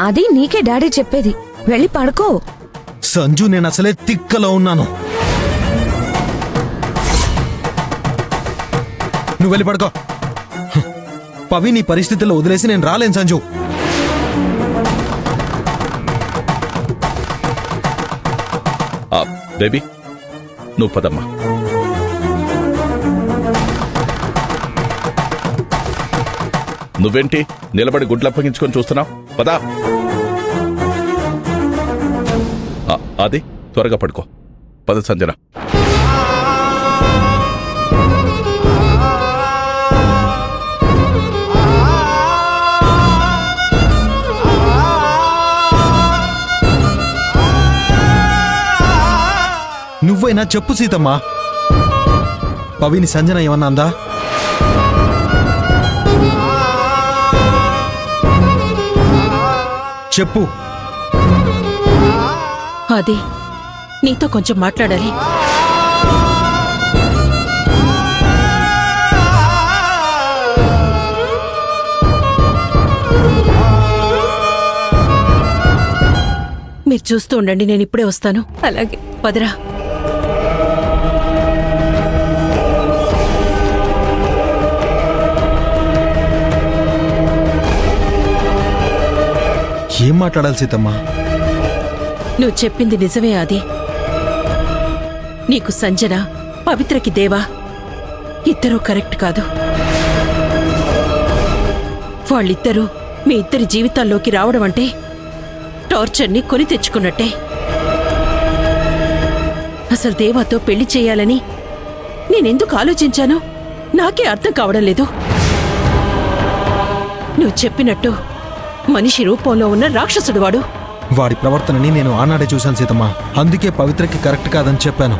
అది నీకే డాడీ చెప్పేది. వెళ్ళి పడుకో. సంజు, నేను అసలే తిక్కలో ఉన్నాను. నువ్వు వెళ్ళి పడుకో. పవి నీ పరిస్థితుల్లో వదిలేసి నేను రాలేను సంజు. బేబీ, నువ్వు పదమ్మా. నువ్వేంటి నిలబడి గుడ్లు అప్పగించుకొని చూస్తున్నావు? పదా. అది త్వరగా పడుకో. పద సంజన. నువ్వైనా చెప్పు సీతమ్మా, పవిని సంజన ఏమన్నా అందా? చెప్పు. అది నీతో కొంచెం మాట్లాడాలి. మీరు చూస్తూ ఉండండి, నేను ఇప్పుడే వస్తాను. అలాగే. పదరా. ఏం మాట్లాడాలి సీతమ్మా? నువ్వు చెప్పింది నిజమే. అది నీకు సంజన, పవిత్రకి దేవా ఇద్దరూ కరెక్ట్ కాదు. వాళ్ళిద్దరూ మీ ఇద్దరి జీవితాల్లోకి రావడం అంటే టార్చర్ని కొని తెచ్చుకున్నట్టే. అసలు దేవాతో పెళ్లి చేయాలని నేనెందుకు ఆలోచించానో నాకే అర్థం కావడం లేదు. నువ్వు చెప్పినట్టు మనిషి రూపంలో ఉన్న రాక్షసుడు వాడు. వాడి ప్రవర్తనని నేను ఆనాడే చూశాను సీతమ్మా. అందుకే పవిత్రకి కరెక్ట్ కాదని చెప్పాను.